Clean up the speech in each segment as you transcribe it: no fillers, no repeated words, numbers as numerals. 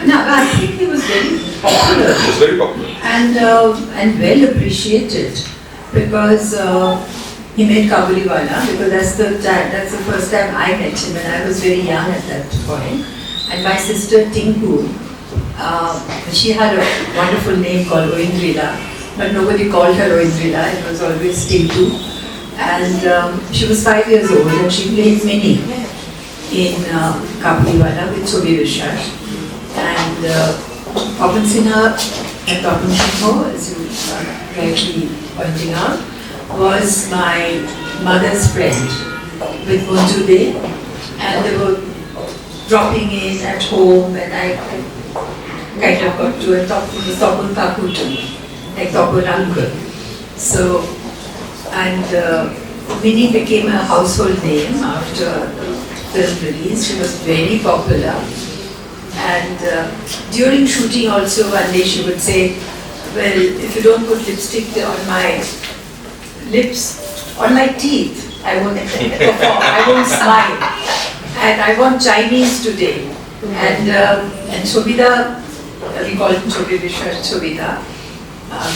No, but I think he was very popular. He was very popular. And well appreciated because he made Kabuliwala, because that's the first time I met him, and I was very young at that point. And my sister Tinku, she had a wonderful name called Oindrila, but nobody called her Oindrila, it was always Tinku. And she was 5 years old and she played Minnie in Kabuliwala with Chhabi Biswas. And Tapan Sinha and Tapan Kaku, as you rightly pointing out, was my mother's friend with Oindrila, and they were dropping in at home, and I kind of got to Tapan Kaku to me, like Tapan uncle. So, and Minnie became a household name after the film release. She was very popular. And during shooting also, one day she would say, well, if you don't put lipstick on my lips, on my teeth, I won't perform, I won't smile. And I want Chinese today. And Shobita, we call him Chhabi Biswas, Shobita,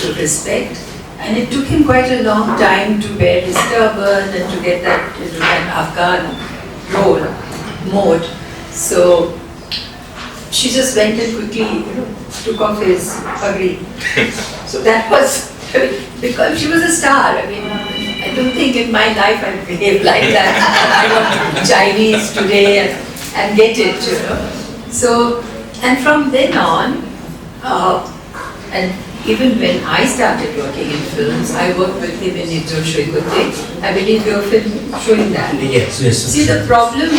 to respect. And it took him quite a long time to wear his turban and to get that Afghan mode. So she just went and quickly took off his pagdi. So that was, because she was a star. I mean, I don't think in my life I behaved like that. I want Chinese today and get it, So, and from then on, and even when I started working in films, I worked with him in Nidro Shoikote. I believe your film showing that. Yes. See, the problem,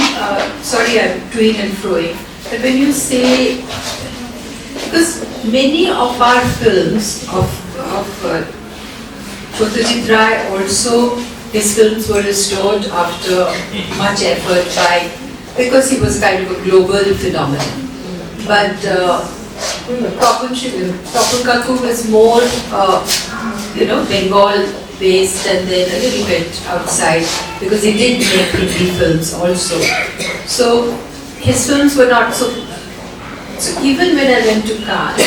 sorry I'm toing and froing, but when you say, because many of our films of Satyajit Ray also, his films were restored after much effort because he was kind of a global phenomenon. But Tapan Kaku was more, Bengal based and then a little bit outside, because he did make Hindi films also. So his films were not so even when I went to Cannes,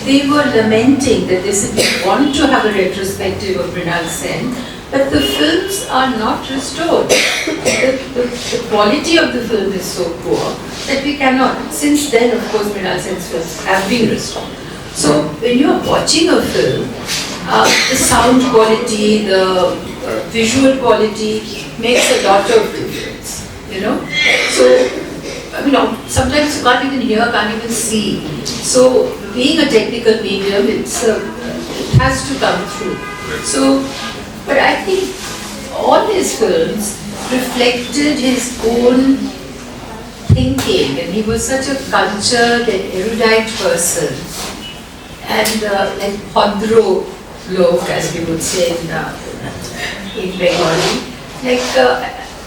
they were lamenting that they said we want to have a retrospective of Mrinal Sen, but the films are not restored. The quality of the film is so poor that we cannot. Since then, of course, Mrinal Sen's films have been restored. So when you are watching a film, the sound quality, the visual quality makes a lot of difference, So, sometimes you can't even hear, can't even see. So being a technical medium, it has to come through. So, but I think all his films reflected his own thinking, and he was such a cultured and erudite person. And like Hodro Lok, as we would say in Bengali,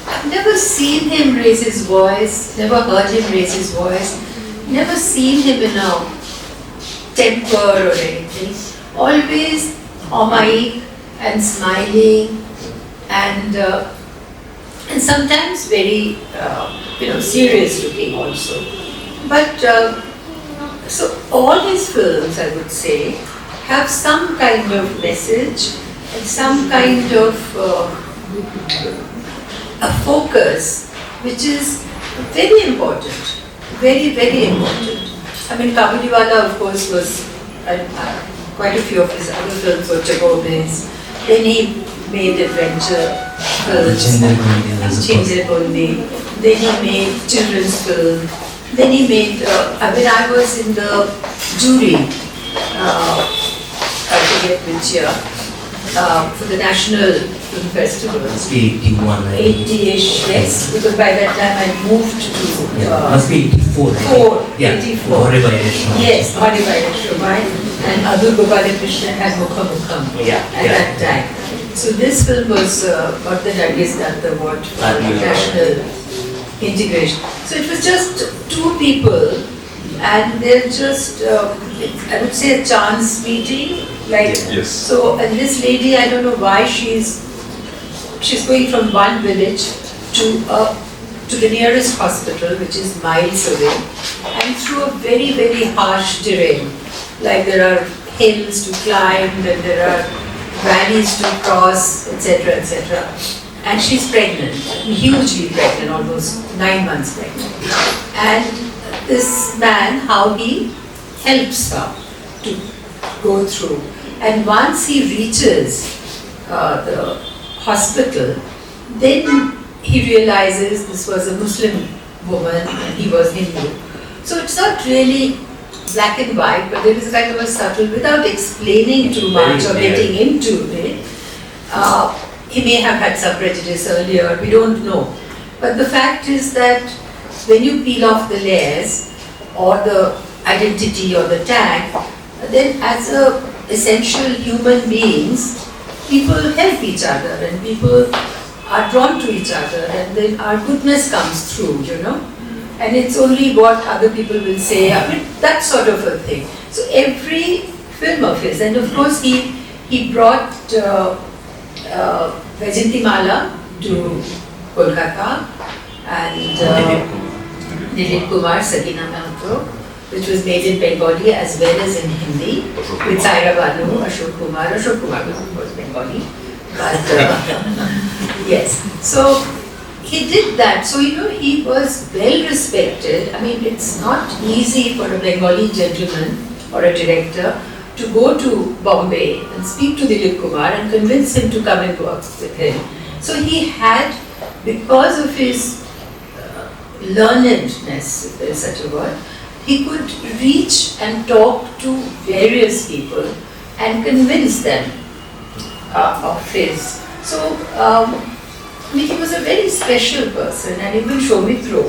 I've never seen him raise his voice, never heard him raise his voice, never seen him in a temper or anything. Always amai and smiling and sometimes very serious looking also. But so all his films, I would say, have some kind of message and some kind of a focus, which is very important, very, very important. I mean, Kabuliwala, of course, was quite a few of his other films were Chagomes. Then he made adventure films, then he made children's film. Then he made, I was in the jury, I forget which year, for the National Film Festival. 80-ish, yes, because by that time I moved to... must be 84. 84. Yes, Maribai Shomai and Adul Gopalakrishnan had Mukha at that time. So this film was got the Nagis Award for National Integration. So it was just two people and they're just, I would say a chance meeting. Yes. So, and this lady, I don't know why she's going from one village to the nearest hospital, which is miles away, and through a very, very harsh terrain. Like there are hills to climb, and there are valleys to cross, etc., etc. And she's pregnant, hugely pregnant, almost 9 months pregnant. And this man, how he helps her to go through. And once he reaches the hospital, then he realizes this was a Muslim woman and he was Hindu. So it's not really black and white, but there is kind of a subtle, without explaining too much or getting into it. He may have had some prejudice earlier, we don't know. But the fact is that when you peel off the layers or the identity or the tag, then as a essential human beings, people help each other and people are drawn to each other, and then our goodness comes through, you know. And it's only what other people will say, I mean, that sort of a thing. So every film of his, and of course he brought Vajantimala to Kolkata, and Dilip Kumar, Sakina Mahantro, which was made in Bengali as well as in Hindi, with Saira Banu, Ashok Kumar was Bengali, but yes. So he did that. So, you know, he was well respected. I mean, it's not easy for a Bengali gentleman or a director to go to Bombay and speak to Dilip Kumar and convince him to come and work with him. So he had, because of his learnedness, if there is such a word, he could reach and talk to various people and convince them of his. So, I mean, he was a very special person, and even Shomitra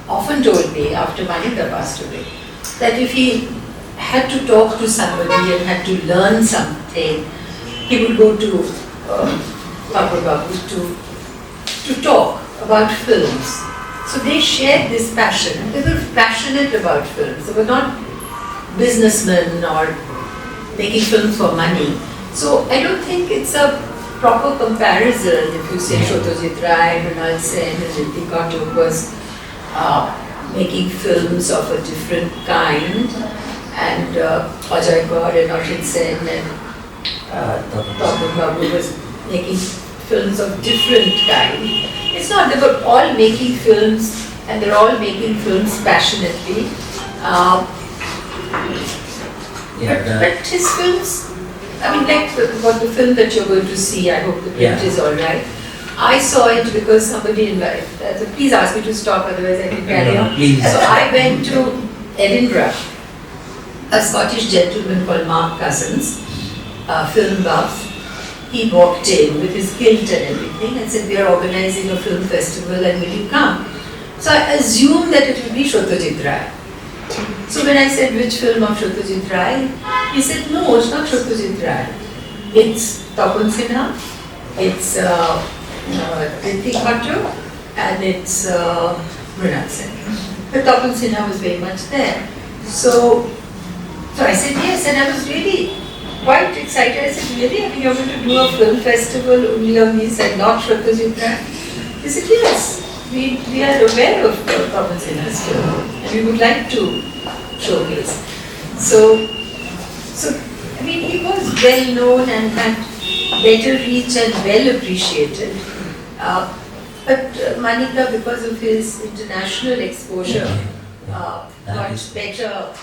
often told me after Manika passed away that if he had to talk to somebody and had to learn something, he would go to Thakur Babu to talk about films. So they shared this passion. They were passionate about films. They were not businessmen or making films for money. So I don't think it's a proper comparison if you say Satyajit Ray, Mrinal Sen and Rintik Katuk was making films of a different kind, and Ajay Kaur and Arjun Sen and Tapan Kaku was making films of different kind. It's not, they were all making films and they're all making films passionately. But his films, I mean, like the film that you're going to see, I hope the print is alright. I saw it because somebody invited, so please ask me to stop, otherwise I can carry on. So I went to Edinburgh. A Scottish gentleman called Mark Cousins, film buff, he walked in with his kilt and everything and said, we are organizing a film festival and will you come? So I assumed that it would be Satyajit Ray. So when I said, which film of Satyajit Ray? He said, no, it's not Satyajit Ray. It's Tapan Sinha, it's Rintik Katuk, and it's Mrinal Sen. But Tapan Sinha was very much there. So I said yes, and I was really quite excited. I said, really? I mean, you're going to do a film festival only on these and not Satyajit Ray? He said, yes, we are aware of Tapan Sinha's film and we would like to showcase. So I mean, he was well known and had better reach and well appreciated. But Manika, because of his international exposure, got better